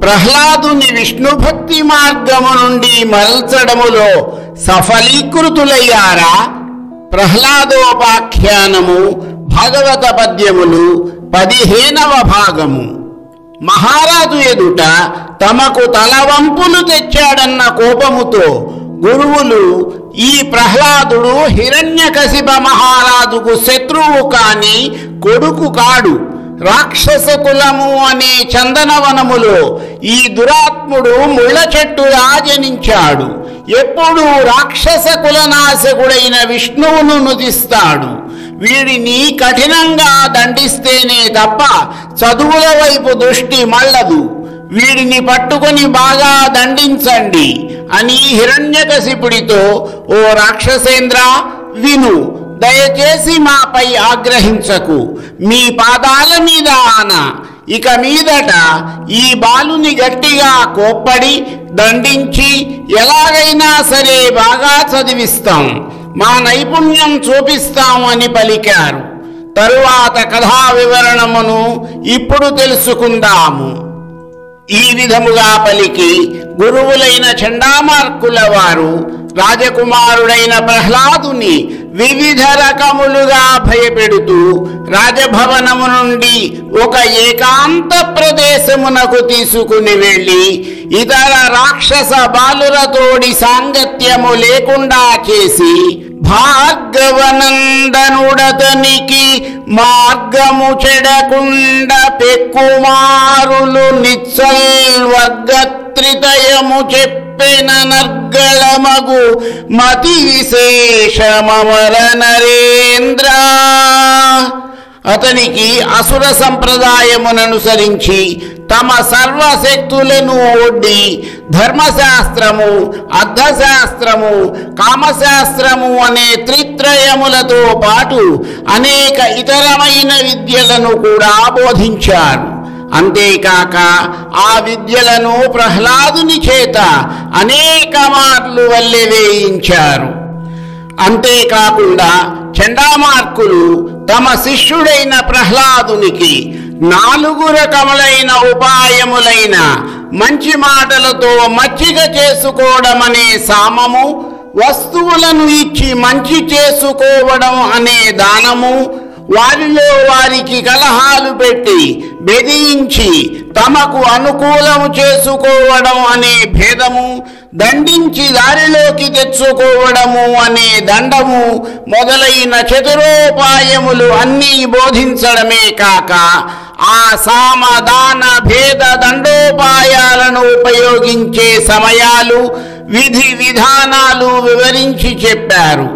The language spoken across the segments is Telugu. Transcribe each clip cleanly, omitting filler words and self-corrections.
ప్రహ్లాదుని విష్ణుభక్తి మార్గము నుండి మరల్చడములో సఫలీకృతులయ్యారా? ప్రహ్లాదోపాఖ్యానము భాగవత పద్యములు 15వ భాగము. మహారాజు ఎదుట తమకు తలవంపులు తెచ్చాడన్న కోపముతో గురువులు ఈ ప్రహ్లాదుడు హిరణ్యకశిప మహారాజుకు శత్రువు కాని కొడుకు కాడు, రాక్షస కులము అనే చందనవనములో ఈ దురాత్ముడు ముళ్ళ చెట్టులా జనించాడు. ఎప్పుడూ రాక్షస కులనాశకుడైన విష్ణువును నుతిస్తాడు. వీడిని కఠినంగా దండిస్తేనే తప్ప చదువుల వైపు దృష్టి మళ్ళదు. వీడిని పట్టుకొని బాగా దండించండి అని హిరణ్యకశిపుడితో, ఓ రాక్షసేంద్ర విను, దయచేసి మాపై ఆగ్రహించకు, మీ పాదాల మీద ఆన. ఇక మీదట ఈ బాలుని గట్టిగా కోప్పడి దండించి ఎలాగైనా సరే బాగా చదివిస్తాం, మా నైపుణ్యం చూపిస్తాం అని పలికారు. తరువాత కథా వివరణమును ఇప్పుడు తెలుసుకుందాము. ఈ విధముగా పలికి గురువులైన చండామార్కుల వారు రాజకుమారుడైన ప్రహ్లాదుని వివిధ రకములుగా భయపెడుతూ రాజభవనము నుండి ఒక ఏకాంత ప్రదేశమునకు తీసుకుని వెళ్ళి ఇతర రాక్షస బాలురతోడి సాంగత్యము లేకుండా చేసి భార్గవనందనుడతనికి మార్గము చెడకుండ పెక్కుమారులు నిత్సల్వర్గత్రితయము చెప్పిన నర్గళమగు మతి విశేషమర నరేంద్ర. అతనికి అసుర సంప్రదాయముననుసరించి తమ సర్వశక్తులను ఒడ్డి ధర్మశాస్త్రము, అర్థశాస్త్రము, కామశాస్త్రము అనే త్రిత్రయములతో పాటు అనేక ఇతరమైన విద్యలను కూడా బోధించారు. అంతేకాక ఆ విద్యలను ప్రహ్లాదుని చేత అనేక మార్లు వల్లె వేయించారు. అంతేకాకుండా చండామార్కులు తమ శిష్యుడైన ప్రహ్లాదునికి 4 రకములైన ఉపాయములైన మంచి మాటలతో మచ్చిక చేసుకోవడం అనే సామము, వస్తువులను ఇచ్చి మంచి చేసుకోవడం అనే దానము, వారిలో వారికి కలహాలు పెట్టి బెదిరించి తమకు అనుకూలము చేసుకోవడం అనే భేదము, దండించి దారిలోకి తెచ్చుకోవడము అనే దండము మొదలైన చతురోపాయములు అన్నీ బోధించడమే కాక ఆ సామదాన భేద దండోపాయాలను ఉపయోగించే సమయాలు, విధి విధానాలు వివరించి చెప్పారు.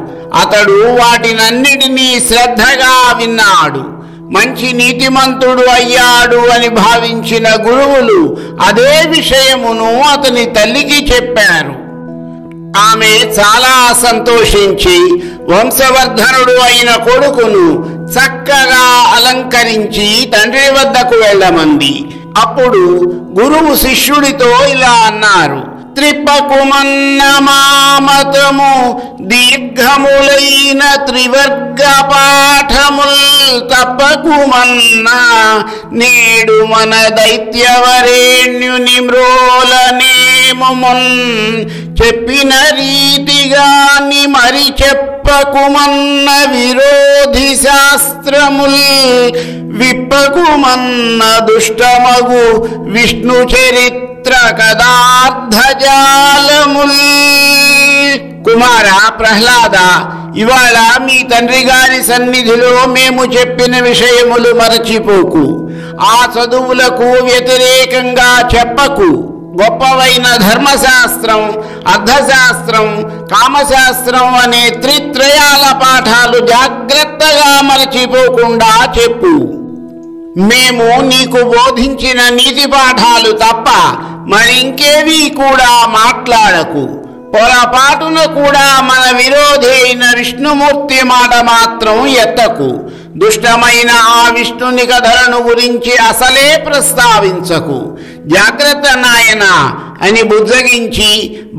అతడు వాటినన్నిటినీ శ్రద్ధగా విన్నాడు. మంచి నీతిమంతుడు అయ్యాడు అని భావించిన గురువులు అదే విషయమును అతని తల్లికి చెప్పారు. ఆమె చాలా సంతోషించి వంశవర్ధనుడు అయిన కొడుకును చక్కగా అలంకరించి తండ్రి వద్దకు వెళ్ళమంది. అప్పుడు గురువు శిష్యుడితో ఇలా అన్నారు: త్రిపకుమన్న మామతము దీర్ఘములైన త్రివర్గ పాఠముల్ తప్పకుమన్నా నేడు మన దైత్యవరేణ్యుని మ్రోలనేమున్ చెప్పిన రీతిగాని మరి చెప్పకుమన్న విరోధి శాస్త్రముల్ విప్పకుమన్న దుష్టమగు విష్ణు చరిత్ర కదార్థజాలముల్. కుమార ప్రహ్లాద, ఇవాళ మీ తండ్రి గారి సన్నిధిలో మేము చెప్పిన విషయములు మరచిపోకు. ఆ చదువులకు వ్యతిరేకంగా చెప్పకు. గొప్పవైన ధర్మశాస్త్రం, అర్థశాస్త్రం, కామశాస్త్రం అనే త్రిత్రయాల పాఠాలు జాగ్రత్తగా మరచిపోకుండా చెప్పు. మేము నీకు బోధించిన నీతి పాఠాలు తప్ప మరింకేవీ కూడా మాట్లాడకు. పొరపాటున కూడా మన విరోధి అయిన విష్ణుమూర్తి మాట మాత్రం ఎత్తకు. దుష్టమైన ఆ విష్ణుని కథలను గురించి అసలే ప్రస్తావించకు. జాగ్రత్త నాయన అని బుజ్జగించి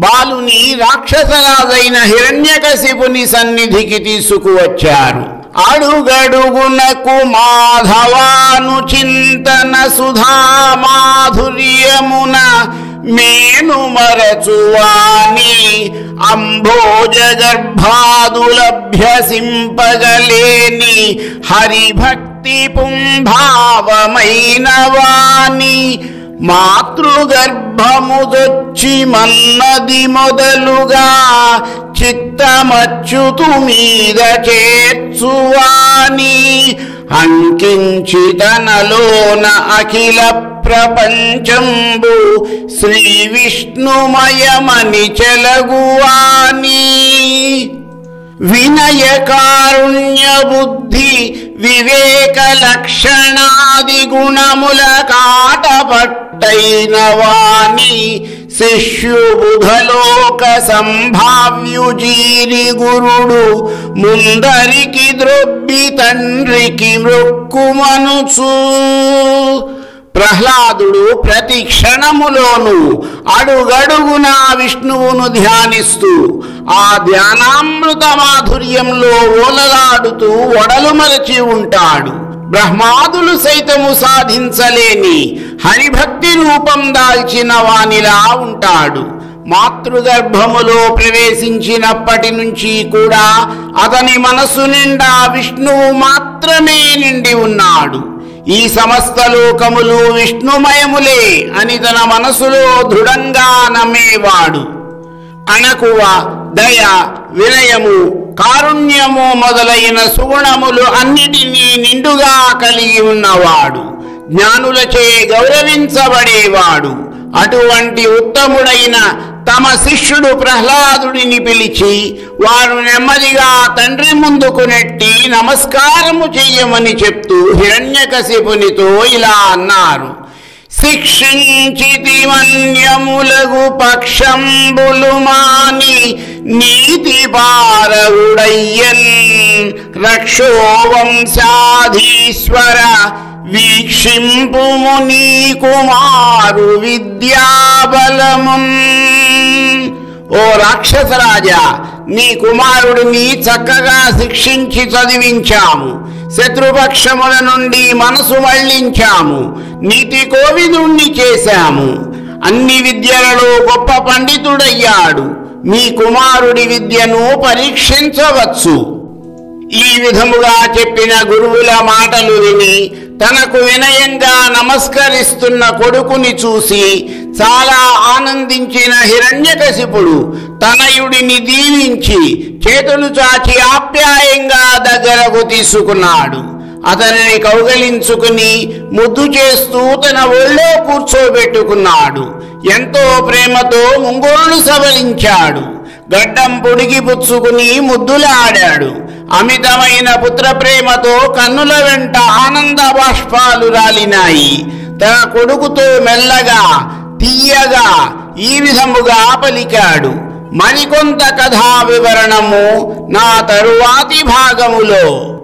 బాలుని రాక్షసరాజైన హిరణ్యకశిపుని సన్నిధికి తీసుకువచ్చారు. అడుగడుగునకు మాధవాను చింతన సుధా మాధుర్యమున మేను మరచువాని అంభోజ గర్భాదులభ్యసింపగలేని హరిభక్తి పుంభావమైన వాని మాతృగర్భముదొచ్చి మన్నది మొదలుగా చిత్తమచ్యుతు మీద చేర్చువాని అంకించి తనలోన అఖిల ప్రపంచంబు శ్రీ విష్ణుమయమని చెలగువాని వినయ కారుణ్య బుద్ధి వివేక లక్షణాది గుణముల కాటపట్టైన వాని శిష్యుబుధలోక సంభావ్యుజీరి గురుడు ముందరికి ద్రొబ్బి తండ్రికి మృక్కుమనుచు ప్రహ్లాదుడు ప్రతి క్షణములోనూ అడుగడుగున విష్ణువును ధ్యానిస్తూ ఆ ధ్యానామృత మాధుర్యంలో ఓలలాడుతూ ఒడలు మరచి ఉంటాడు. బ్రహ్మాదులు సైతము సాధించలేని హరిభక్తి రూపం దాల్చిన వానిలా ఉంటాడు. మాతృగర్భములో ప్రవేశించినప్పటి నుంచి కూడా అతని మనసు నిండా విష్ణువు మాత్రమే నిండి ఉన్నాడు. ఈ సమస్త లోకములు విష్ణుమయములే అని తన మనసులో దృఢంగా నమ్మేవాడు. అణకువ, దయ, వినయము, కారుణ్యము మొదలైన సుగుణములు అన్నిటినీ నిండుగా కలిగి ఉన్నవాడు. జ్ఞానులచే గౌరవించబడేవాడు. అటువంటి ఉత్తముడైన తమ శిష్యుడు ప్రహ్లాదుడిని పిలిచి వారు నెమ్మదిగా తండ్రి ముందుకు నెట్టి నమస్కారము చెయ్యమని చెప్తూ హిరణ్యకశిపునితో ఇలా అన్నారు. శిక్షించితి మన్యములగు పక్షంబులు మాని నీతి పారవుడయ్యన్ రక్షోవంశాధీశ్వర వీక్షింపుము నీ కుమారు విద్యాబలమున్. ఓ రాక్షసరాజా, నీ కుమారుడిని చక్కగా శిక్షించి చదివించాము. శత్రుపక్షముల నుండి మనసు మళ్లించాము. నీతి కోవిదుణ్ణి చేశాము. అన్ని విద్యలలో గొప్ప పండితుడయ్యాడు. మీ కుమారుడి విద్యను పరీక్షించవచ్చు. ఈ విధముగా చెప్పిన గురువుల మాటలు విని తనకు వినయంగా నమస్కరిస్తున్న కొడుకుని చూసి చాలా ఆనందించిన హిరణ్యకశిపుడు తనయుడిని దీవించి చేతులు చాచి ఆప్యాయంగా దగ్గరకు తీసుకున్నాడు. అతనిని కౌగలించుకుని ముద్దు చేస్తూ తన ఒళ్ళో కూర్చోబెట్టుకున్నాడు. ఎంతో ప్రేమతో ముంగోళ్ళు సవలించాడు. గడ్డం పొడిగి పుచ్చుకుని ముద్దులాడాడు. అమితమైన పుత్ర ప్రేమతో కన్నుల వెంట ఆనంద బాష్పాలు రాలినాయి. తన కొడుకుతో మెల్లగా తీయగా ఈ విధముగా పలికాడు. మరికొంత కథా వివరణము నా తరువాతి భాగములో.